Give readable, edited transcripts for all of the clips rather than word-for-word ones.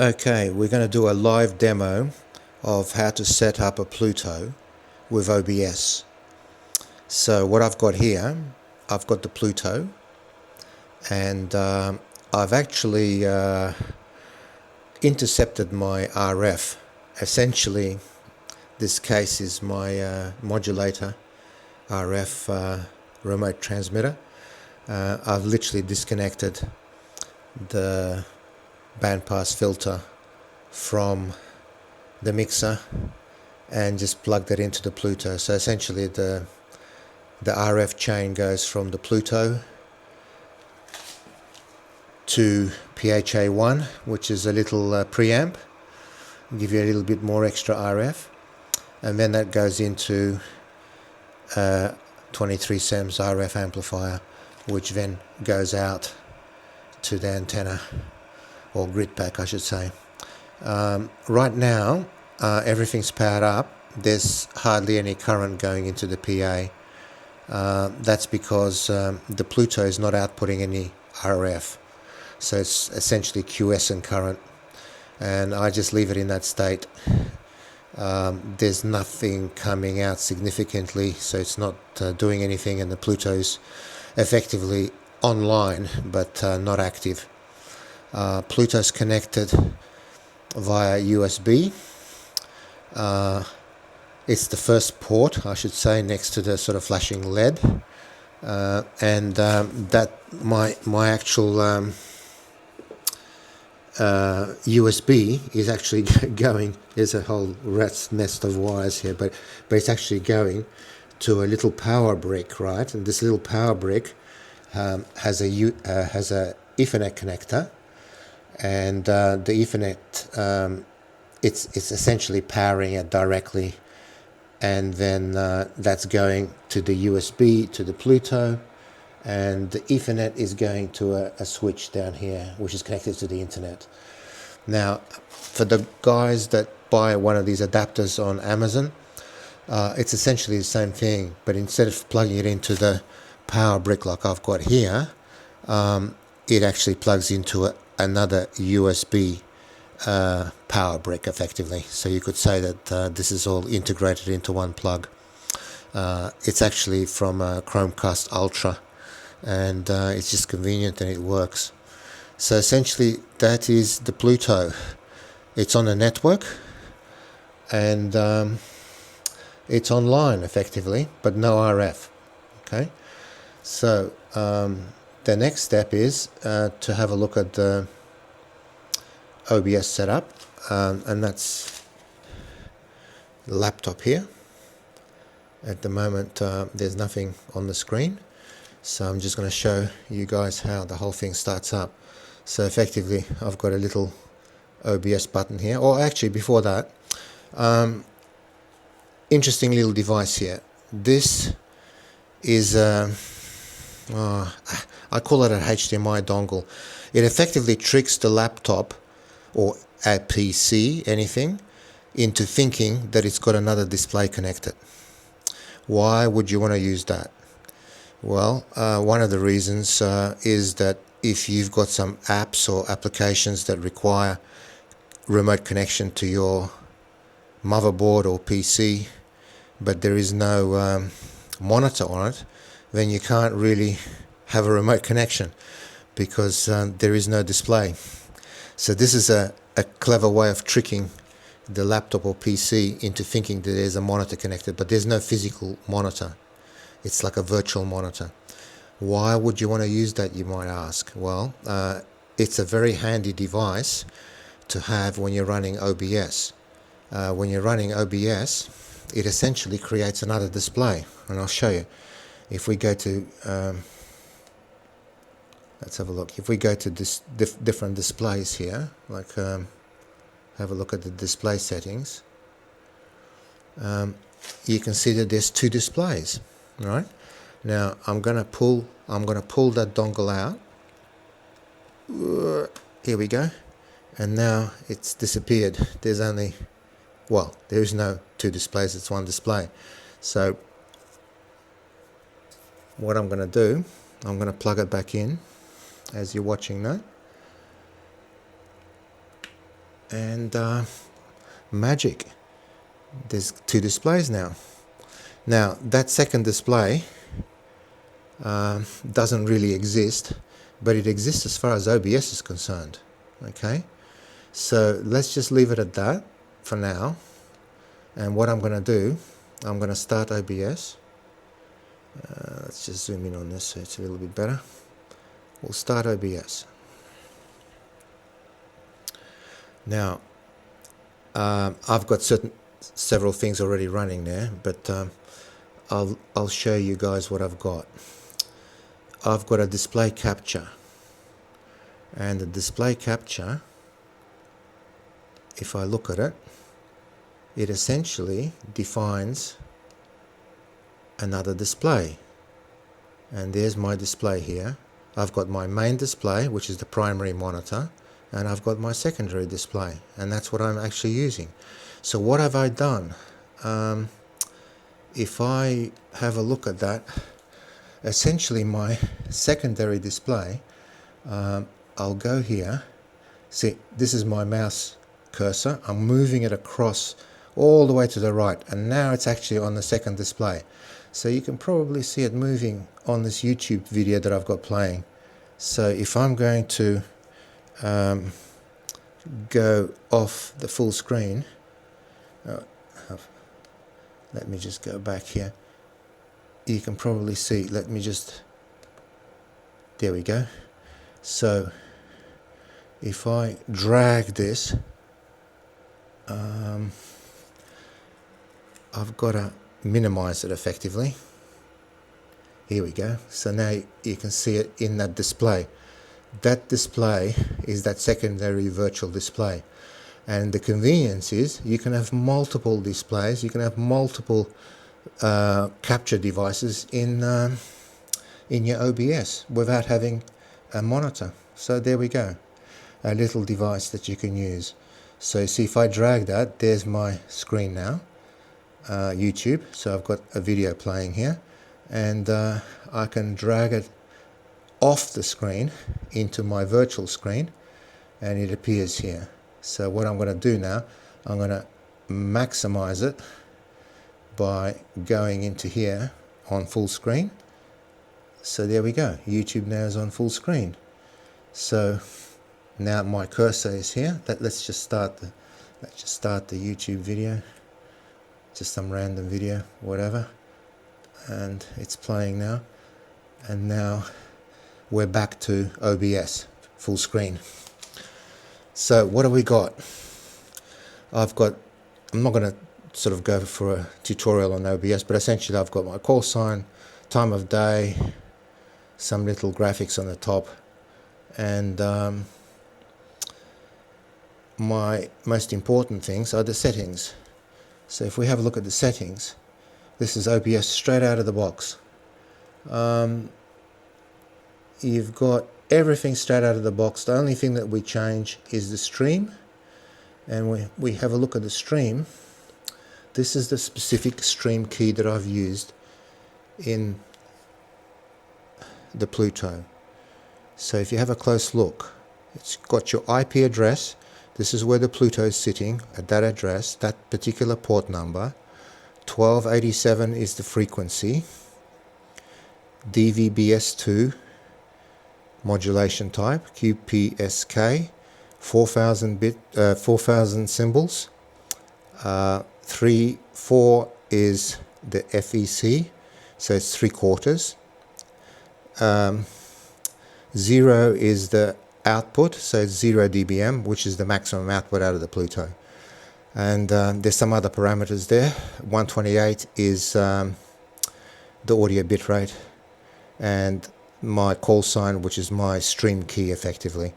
Okay, we're going to do a live demo of how to set up a Pluto with OBS. So what I've got here, I've got the Pluto, and I've actually intercepted my RF. Essentially, this case is my modulator RF remote transmitter. I've literally disconnected the bandpass filter from the mixer and just plugged it into the Pluto. So essentially the RF chain goes from the Pluto to PHA1, which is a little preamp, give you a little bit more extra RF, and then that goes into 23 SEMS RF amplifier, which then goes out to the antenna, or grid pack I should say. Right now everything's powered up. There's hardly any current going into the PA. That's because the Pluto is not outputting any RF, so it's essentially quiescent current, and I just leave it in that state. There's nothing coming out significantly, so it's not doing anything, and the Pluto's effectively online but not active. Pluto's connected via USB. It's the first port, I should say, next to the sort of flashing LED, and that my actual USB is actually going. There's a whole rat's nest of wires here, but it's actually going to a little power brick, right? And this little power brick has a Ethernet connector, and the Ethernet, it's essentially powering it directly, and then that's going to the USB to the Pluto, and the Ethernet is going to a switch down here which is connected to the internet. Now for the guys that buy one of these adapters on Amazon, it's essentially the same thing, but instead of plugging it into the power brick like I've got here, it actually plugs into another USB power brick effectively. So you could say that this is all integrated into one plug. It's actually from a Chromecast Ultra, and it's just convenient and it works. So essentially that is the Pluto. It's on a network, and it's online effectively, but no RF. Okay, so the next step is to have a look at the OBS setup, and that's the laptop here. At the moment there's nothing on the screen, so I'm just going to show you guys how the whole thing starts up. So effectively I've got a little OBS button here, or actually before that, interesting little device here. This is I call it a HDMI dongle. It effectively tricks the laptop or a PC, anything, into thinking that it's got another display connected. Why would you want to use that? Well, one of the reasons is that if you've got some apps or applications that require remote connection to your motherboard or PC, but there is no monitor on it, then you can't really have a remote connection because there is no display. So this is a clever way of tricking the laptop or PC into thinking that there's a monitor connected, but there's no physical monitor. It's like a virtual monitor. Why would you want to use that, you might ask? Well, it's a very handy device to have when you're running OBS. When you're running OBS, it essentially creates another display, and I'll show you. If we go to let's have a look. If we go to this different displays here, like have a look at the display settings, you can see that there's two displays. Right now I'm gonna pull that dongle out. Here we go, and now it's disappeared. There's only, well, there is no two displays, it's one display. So what I'm going to do, I'm going to plug it back in as you're watching that. and magic, there's two displays now. Now that second display doesn't really exist, but it exists as far as OBS is concerned. Okay, so let's just leave it at that for now. And what I'm going to do, I'm going to start OBS. Let's just zoom in on this so it's a little bit better. We'll start OBS. Now, I've got several things already running there, but I'll show you guys what I've got. I've got a display capture, and the display capture, if I look at it, it essentially defines another display. And there's my display here. I've got my main display, which is the primary monitor, and I've got my secondary display, and that's what I'm actually using. So what have I done? If I have a look at that, essentially my secondary display, I'll go here. See, this is my mouse cursor. I'm moving it across all the way to the right, and now it's actually on the second display. So you can probably see it moving on this YouTube video that I've got playing. So if I'm going to go off the full screen, let me just go back here. You can probably see, let me just, there we go. So if I drag this, I've got to minimize it effectively. Here we go. So now you can see it in that display. That display is that secondary virtual display. And the convenience is you can have multiple displays, you can have multiple capture devices in your OBS without having a monitor. So there we go, a little device that you can use. So see, if I drag that, there's my screen now, YouTube. So I've got a video playing here, and I can drag it off the screen into my virtual screen, and it appears here. So what I'm going to do now, I'm going to maximize it by going into here on full screen. So there we go, YouTube now is on full screen. So now my cursor is here. Let's just start the YouTube video, just some random video, whatever, and it's playing now. And now we're back to OBS full screen. So what have we got? I'm not going to sort of go for a tutorial on OBS, but essentially I've got my call sign, time of day, some little graphics on the top, and my most important things are the settings. So if we have a look at the settings, this is OBS straight out of the box. You've got everything straight out of the box. The only thing that we change is the stream, and we have a look at the stream. This is the specific stream key that I've used in the Pluto. So if you have a close look, it's got your IP address. This is where the Pluto is sitting, at that address, that particular port number. 1287 is the frequency. DVB S2 modulation type, QPSK, 4000 symbols. 4 is the FEC, so it's 3/4. 0 is the output, so it's 0 dBm, which is the maximum output out of the Pluto. And there's some other parameters there. 128 is the audio bitrate, and my call sign, which is my stream key effectively.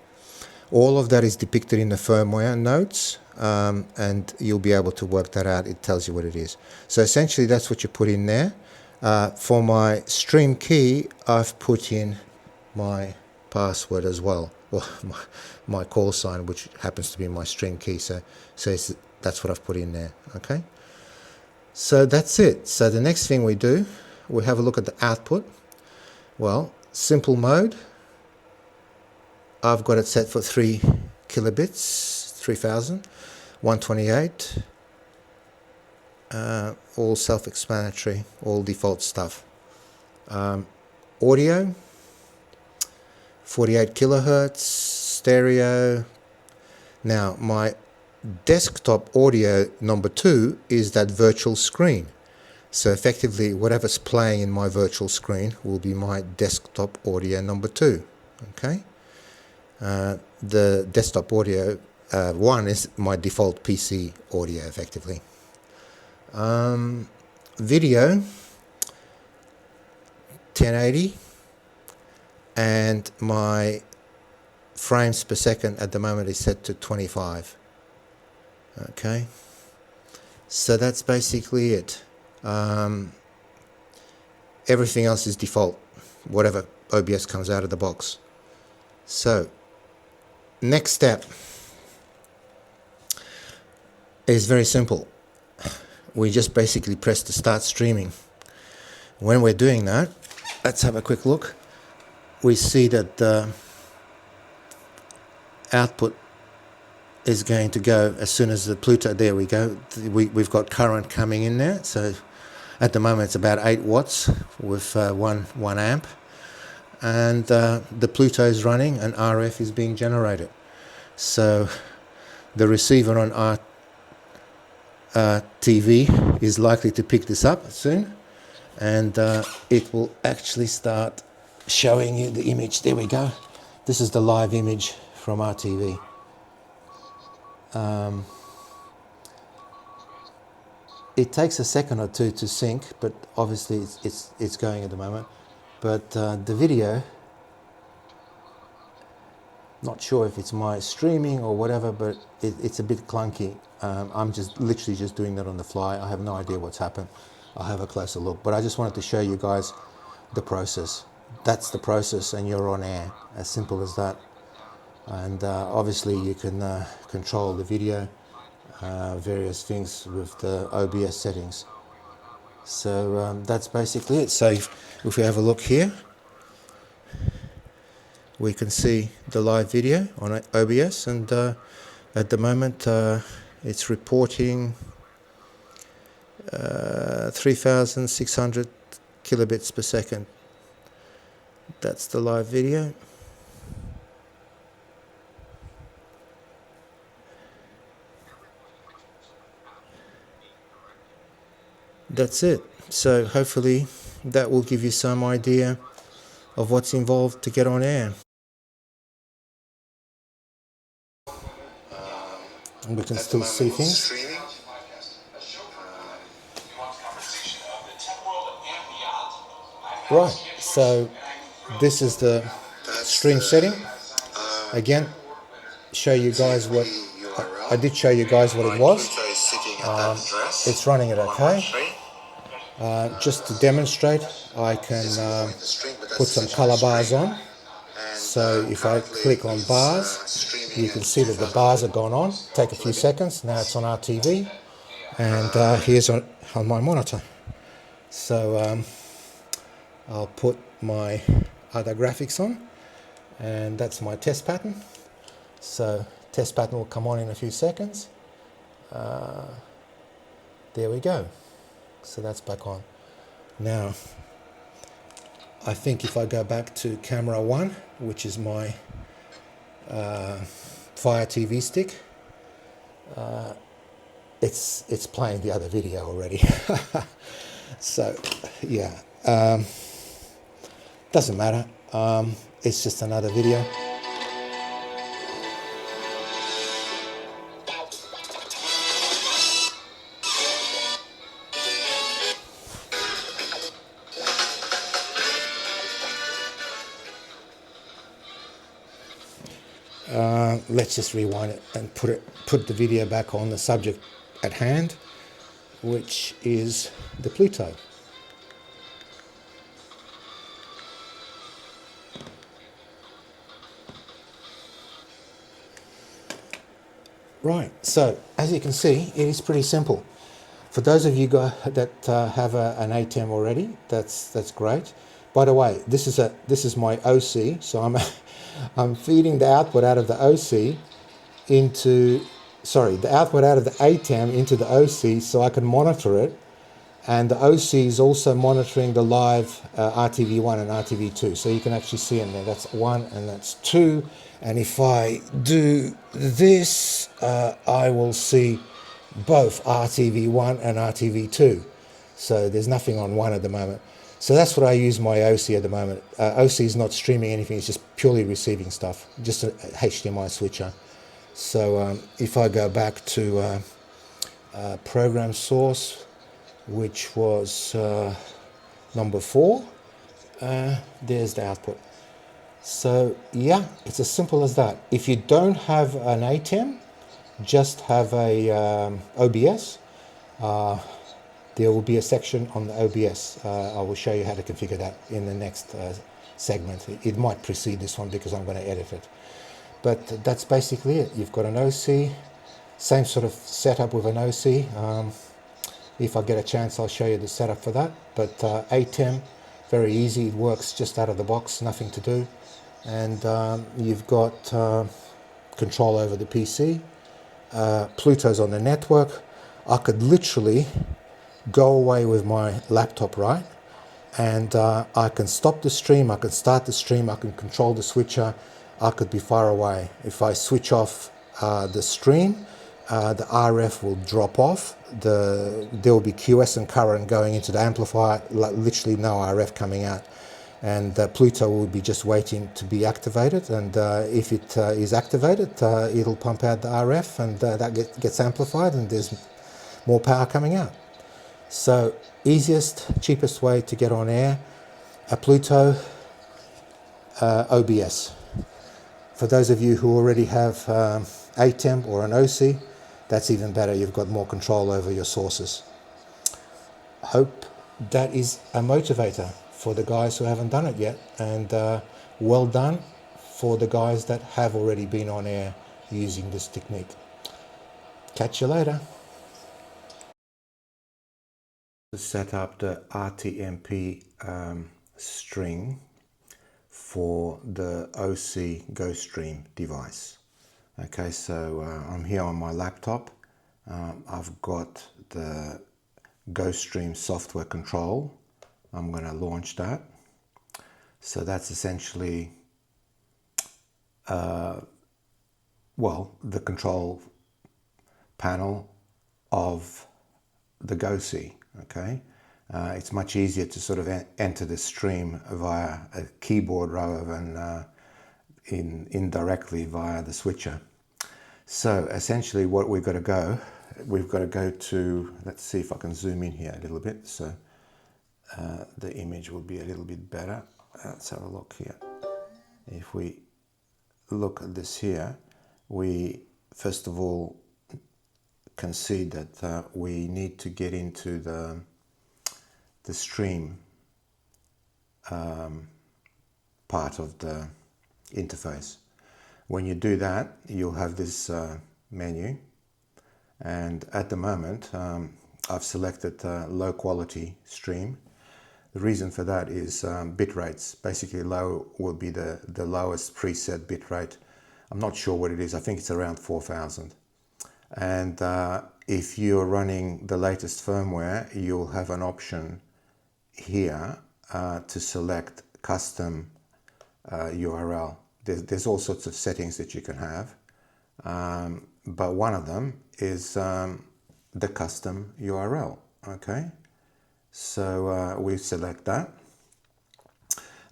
All of that is depicted in the firmware notes, and you'll be able to work that out. It tells you what it is. So essentially that's what you put in there. For my stream key, I've put in my password as well, well, my call sign, which happens to be my stream key. So that's what I've put in there. Okay, so that's it. So the next thing we do, we have a look at the output. Well, simple mode, I've got it set for 3 kilobits, 3000, 128, all self-explanatory, all default stuff. Audio, 48 kilohertz, stereo. Now my desktop audio number 2 is that virtual screen. So effectively whatever's playing in my virtual screen will be my desktop audio number 2. Okay. The desktop audio 1 is my default PC audio effectively. Video 1080, and my frames per second at the moment is set to 25. Okay, so that's basically it. Everything else is default, whatever OBS comes out of the box. So next step is very simple. We just basically press to start streaming. When we're doing that, let's have a quick look. We see that the output is going to go as soon as the Pluto, there we go, we've got current coming in there. So at the moment it's about 8 watts with 1 amp, and the Pluto is running and RF is being generated. So the receiver on our TV is likely to pick this up soon, and it will actually start showing you the image. There we go. This is the live image from our TV. It takes a second or two to sync, but obviously it's going at the moment. But the video, not sure if it's my streaming or whatever, but it's a bit clunky. I'm just literally just doing that on the fly. I have no idea what's happened. I'll have a closer look, but I just wanted to show you guys the process. That's the process, and you're on air. As simple as that. And obviously you can control the video, various things with the OBS settings. So that's basically it. So if we have a look here, we can see the live video on OBS, and at the moment it's reporting 3,600 kilobits per second. That's the live video. That's it. So hopefully that will give you some idea of what's involved to get on air. And we can still see things. Right, so this is the stream setting. Again, show you guys what I did show you guys what it was. It's running it okay. Just to demonstrate, I can put some color bars on. So if I click on bars, you can see that the bars are gone on. Take a few seconds. Now it's on our TV, and here's on my monitor. So I'll put my other graphics on, and that's my test pattern. So test pattern will come on in a few seconds. There we go. So that's back on. Now I think if I go back to camera 1, which is my Fire TV stick, it's playing the other video already. So yeah, doesn't matter. It's just another video. Let's just rewind it and put the video back on the subject at hand, which is the Pluto. Right, so as you can see, it is pretty simple. For those of you guys that have an ATEM already, that's great. By the way, this is my OC, so I'm feeding the output out of the OC into the output out of the ATEM into the OC so I can monitor it. And the OC is also monitoring the live RTV1 and RTV2. So you can actually see in there, that's 1 and that's 2. And if I do this, I will see both RTV1 and RTV2. So there's nothing on one at the moment. So that's what I use my OC at the moment. OC is not streaming anything, it's just purely receiving stuff, just a HDMI switcher. So if I go back to program source, which was number 4, there's the output. So yeah, it's as simple as that. If you don't have an ATEM, just have a OBS. There will be a section on the OBS. I will show you how to configure that in the next segment. It might precede this one because I'm going to edit it. But that's basically it. You've got an OC, same sort of setup with an OC. If I get a chance, I'll show you the setup for that. But ATEM, very easy. It works just out of the box, nothing to do. And you've got control over the PC. Pluto's on the network. I could literally go away with my laptop, right? And I can stop the stream, I can start the stream, I can control the switcher. I could be far away. If I switch off the stream, the RF will drop off. There will be QS and current going into the amplifier, literally no RF coming out. And Pluto will be just waiting to be activated. And if it is activated, it'll pump out the RF and that gets amplified and there's more power coming out. So easiest, cheapest way to get on air, a Pluto OBS. For those of you who already have ATEM or an OC, that's even better. You've got more control over your sources. Hope that is a motivator for the guys who haven't done it yet. And well done for the guys that have already been on air using this technique. Catch you later. Set up the RTMP string for the OC GoStream device. Okay, so I'm here on my laptop. I've got the GoStream software control. I'm going to launch that. So that's essentially, well, the control panel of the GoC. Okay, it's much easier to sort of enter the stream via a keyboard rather than indirectly via the switcher. So essentially what we've got to go to, let's see if I can zoom in here a little bit so the image will be a little bit better. Let's have a look here. If we look at this here, we first of all can see that we need to get into the stream part of the interface. When you do that, you'll have this menu, and at the moment I've selected low quality stream. The reason for that is bit rates. Basically low will be the lowest preset bit rate. I'm not sure what it is. I think it's around 4,000. And if you're running the latest firmware, you'll have an option here to select custom URL. There's all sorts of settings that you can have, but one of them is the custom URL. Okay, so we select that,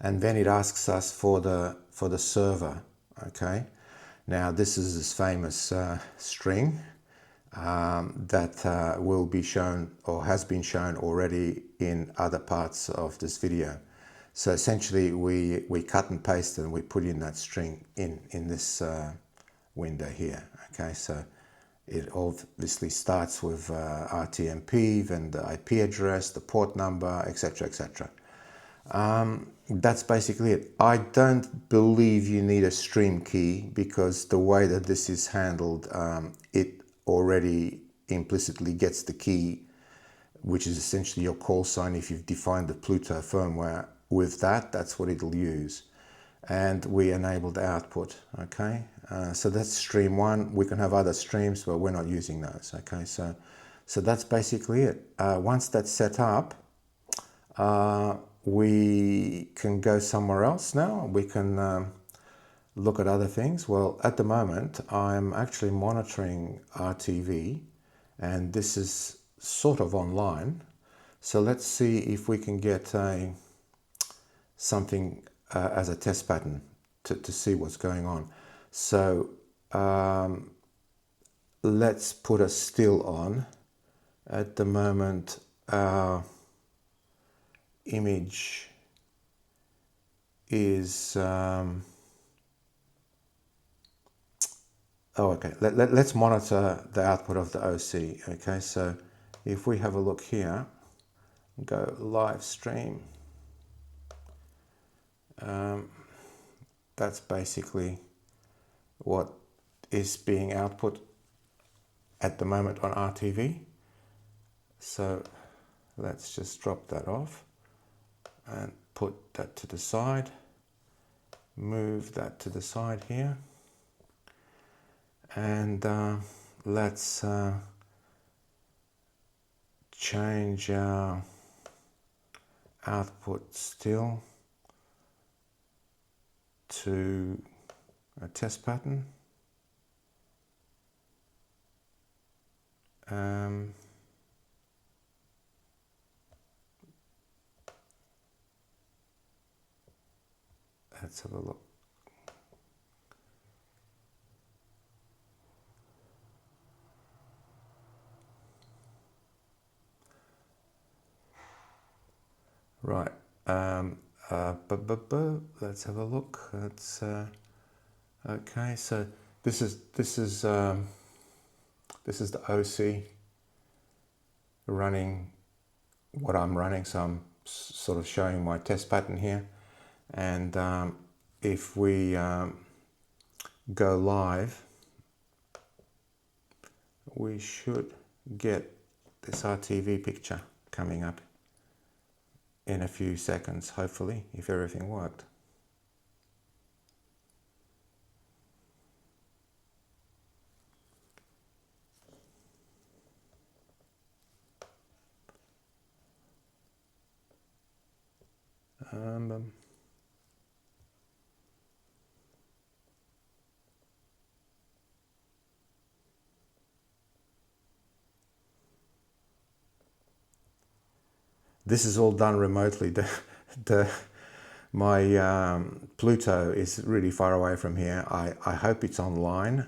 and then it asks us for the server. Okay. Now this is this famous string that will be shown or has been shown already in other parts of this video. So essentially we cut and paste and we put in that string in this window here. Okay, so it obviously starts with RTMP, then the IP address, the port number, etc., etc. That's basically it. I don't believe you need a stream key because the way that this is handled, it already implicitly gets the key, which is essentially your call sign. If you've defined the Pluto firmware with that, that's what it'll use. And we enable the output. Okay, So that's stream 1. We can have other streams, but we're not using those. Okay, so that's basically it. Once that's set up, we can go somewhere else now. We can look at other things. Well, at the moment, I'm actually monitoring RTV, and this is sort of online. So let's see if we can get something as a test pattern to see what's going on. So let's put a still on. At the moment, our image is let's monitor the output of the OC. Okay, so if we have a look here, go live stream, that's basically what is being output at the moment on RTV. So let's just drop that off and put that to the side, move that to the side here, and let's change our output still to a test pattern. Let's have a look. Right. Let's have a look. That's okay. So this is the OC running what I'm running. So I'm sort of showing my test pattern here, and if we go live, we should get this RTV picture coming up in a few seconds, hopefully, if everything worked. This is all done remotely. My Pluto is really far away from here. I hope it's online.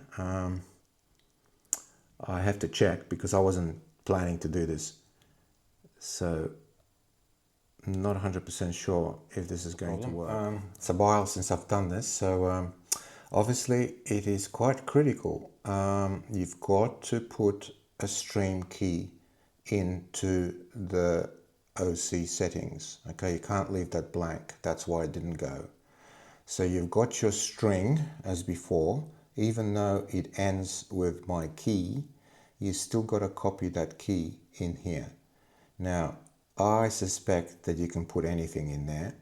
I have to check because I wasn't planning to do this. So I'm not 100% sure if this is going to work. It's a while since I've done this, so obviously it is quite critical. You've got to put a stream key into the OC settings. Okay, you can't leave that blank. That's why it didn't go. So you've got your string as before. Even though it ends with my key, you still got to copy that key in here. Now, I suspect that you can put anything in there,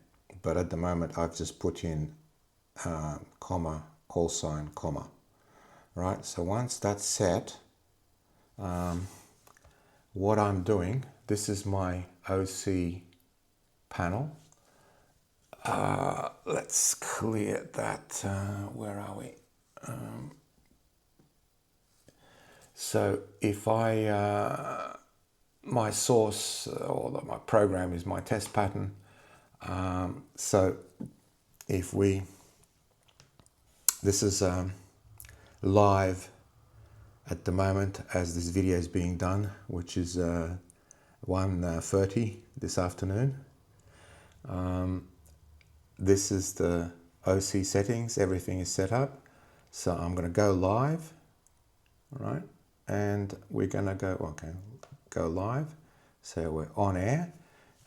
but at the moment I've just put in comma, call sign, comma. Right, so once that's set, what I'm doing, this is my OC panel. Let's clear that. Where are we? So if I, my source or my program is my test pattern. So if this is live at the moment as this video is being done, which is 1:30 this afternoon. This is the OC settings, everything is set up. So I'm going to go live, right? And we're going to go live. So we're on air,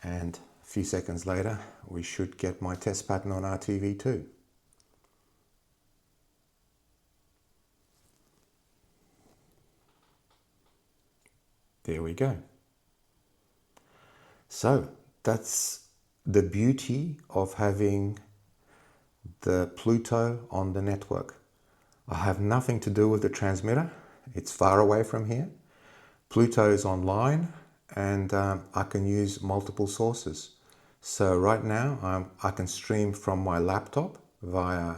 and a few seconds later, we should get my test pattern on RTV too. There we go. So that's the beauty of having the Pluto on the network. I have nothing to do with the transmitter. It's far away from here. Pluto is online, and I can use multiple sources. So right now I can stream from my laptop via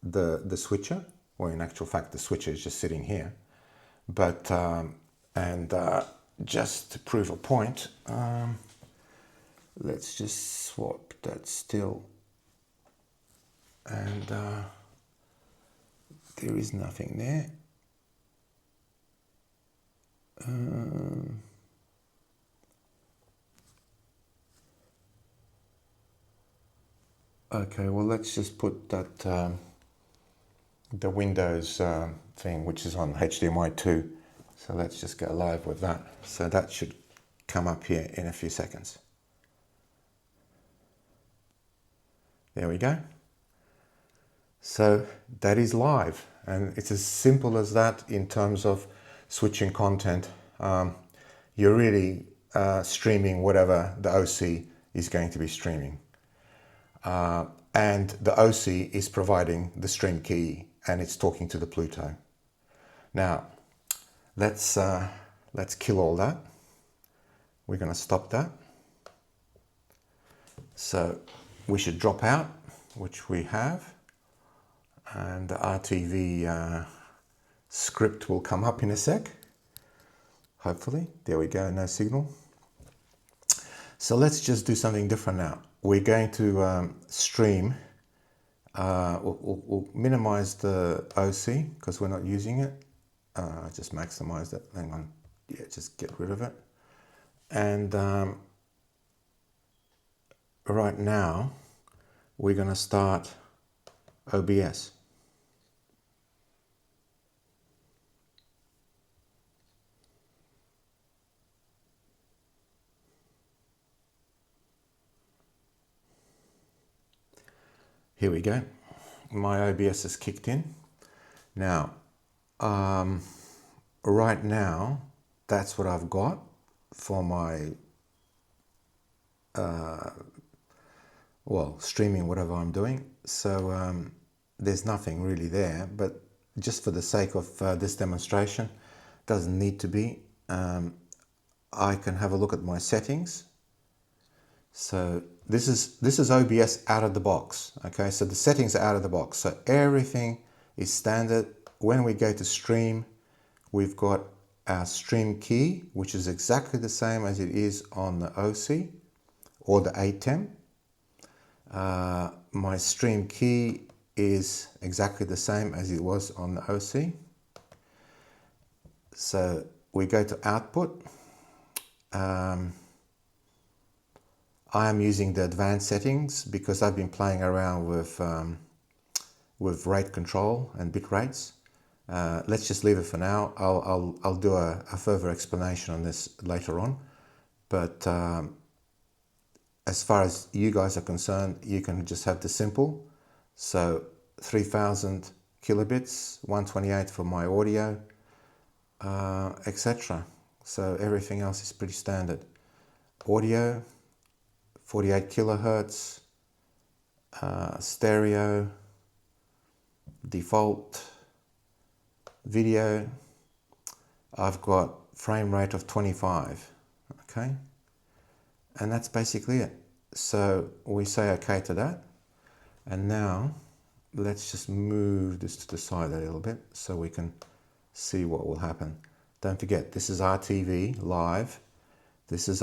the switcher, or in actual fact the switcher is just sitting here. But just to prove a point, let's just swap that still, and there is nothing there. Okay, well, let's just put that the Windows thing, which is on HDMI 2. So let's just go live with that. So that should come up here in a few seconds. There we go. So that is live, and it's as simple as that in terms of switching content. You're really streaming whatever the OC is going to be streaming. And the OC is providing the stream key, and it's talking to the Pluto. Now, let's kill all that. We're going to stop that. So we should drop out, which we have. And the RTV script will come up in a sec. Hopefully. There we go, no signal. So let's just do something different now. We're going to stream. We'll minimize the OC because we're not using it. Just maximize it. Hang on. Yeah, just get rid of it. And right now, we're going to start OBS. Here we go. My OBS is kicked in. Now, right now, that's what I've got for my, well, streaming whatever I'm doing. So there's nothing really there, but just for the sake of this demonstration, doesn't need to be. I can have a look at my settings. So this is OBS out of the box. Okay, so the settings are out of the box. So everything is standard. When we go to stream, we've got our stream key, which is exactly the same as it is on the OC or the ATEM. My stream key is exactly the same as it was on the OC. So we go to output. I am using the advanced settings because I've been playing around with rate control and bit rates. Let's just leave it for now. I'll do a further explanation on this later on. But as far as you guys are concerned, you can just have the simple. So 3000 kilobits, 128 for my audio, etc. So everything else is pretty standard. Audio, 48 kilohertz, stereo, default, video, I've got frame rate of 25, okay? And that's basically it. So we say okay to that. And now let's just move this to the side a little bit so we can see what will happen. Don't forget, this is RTV live. This is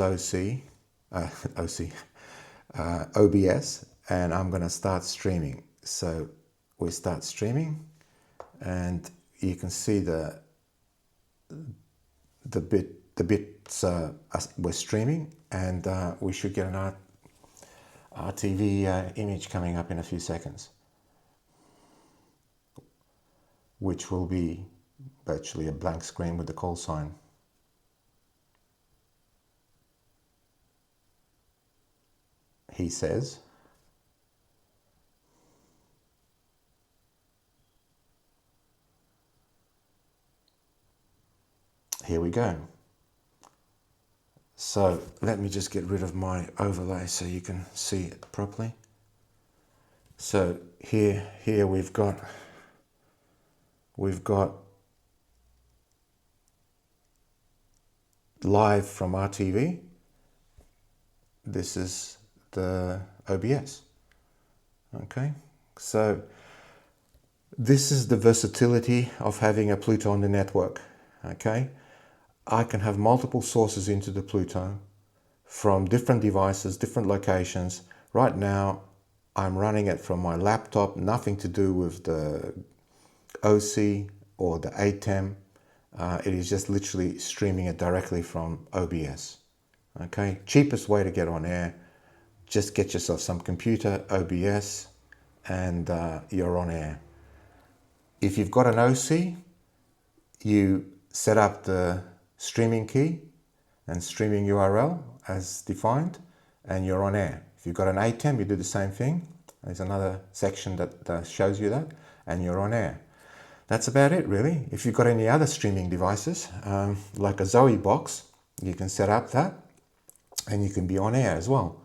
OBS, and I'm going to start streaming. So we start streaming, and you can see the bits we're streaming, and we should get an RTV image coming up in a few seconds, which will be virtually a blank screen with the call sign. He says. Here we go. So let me just get rid of my overlay so you can see it properly. So here we've got we've got live from RTV. This is the OBS. Okay, so this is the versatility of having a Pluto on the network. Okay, I can have multiple sources into the Pluto from different devices, different locations. Right now, I'm running it from my laptop, nothing to do with the OC or the ATEM. It is just literally streaming it directly from OBS. Okay, cheapest way to get on air. Just get yourself some computer, OBS, and you're on air. If you've got an OC, you set up the streaming key and streaming URL as defined, and you're on air. If you've got an ATEM, you do the same thing. There's another section that shows you that, and you're on air. That's about it, really. If you've got any other streaming devices, like a Zoe box, you can set up that, and you can be on air as well.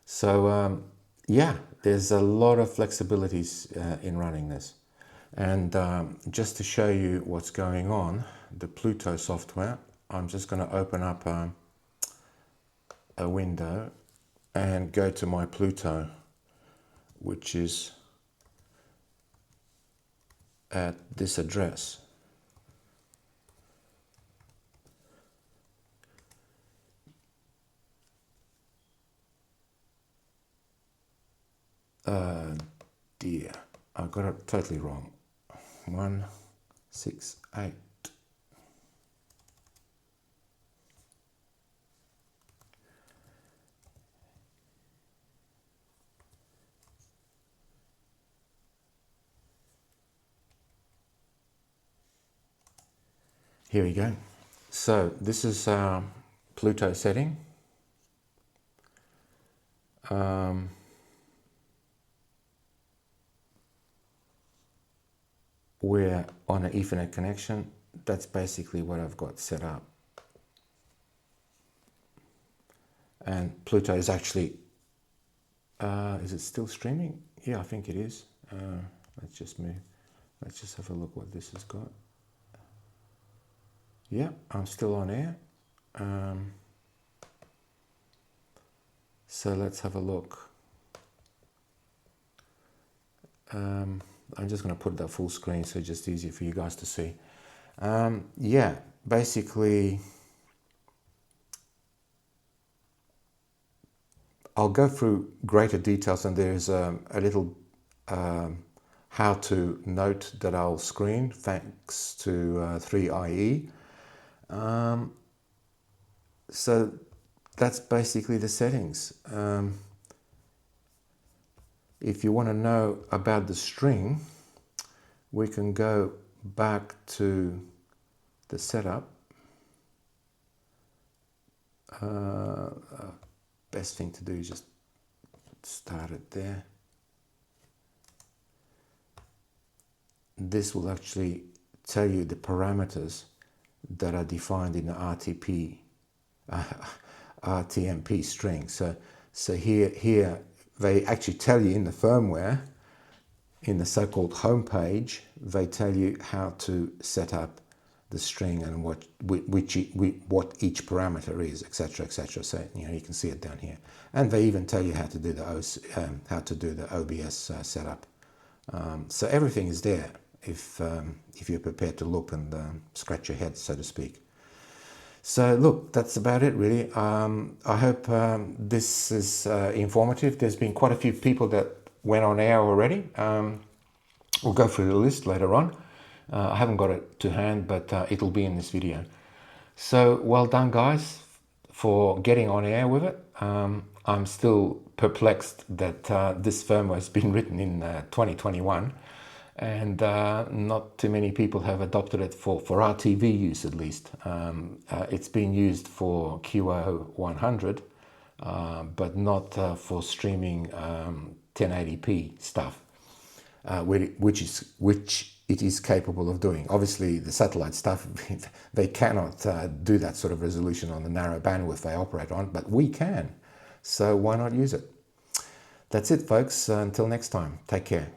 So yeah, there's a lot of flexibilities in running this. And just to show you what's going on, the Pluto software, I'm just going to open up a window and go to my Pluto, which is at this address. Dear, I got it totally wrong. 168. Here we go. So this is Pluto setting. We're on an Ethernet connection. That's basically what I've got set up. And Pluto is actually, is it still streaming? Yeah, I think it is. Let's just move. Let's just have a look what this has got. Yeah, I'm still on air. So let's have a look. I'm just going to put that full screen so it's just easier for you guys to see. Yeah, basically, I'll go through greater details, and there's a little how to note that I'll screen thanks to 3IE. So that's basically the settings. If you want to know about the string, we can go back to the setup. Best thing to do is just start it there. This will actually tell you the parameters that are defined in the RTMP string. So here they actually tell you in the firmware, in the so-called home page, they tell you how to set up the string and what each parameter is, etc., etc. So you can see it down here, and they even tell you how to do the OBS setup. So everything is there if you're prepared to look and scratch your head, so to speak. So look, that's about it really. I hope this is informative. There's been quite a few people that went on air already. We'll go through the list later on. I haven't got it to hand, but it'll be in this video. So well done guys for getting on air with it. I'm still perplexed that this firmware has been written in 2021. And not too many people have adopted it for RTV use, at least. It's been used for QO100, but not for streaming 1080p stuff, which it is capable of doing. Obviously, the satellite stuff, they cannot do that sort of resolution on the narrow bandwidth they operate on, but we can. So why not use it? That's it, folks. Until next time, take care.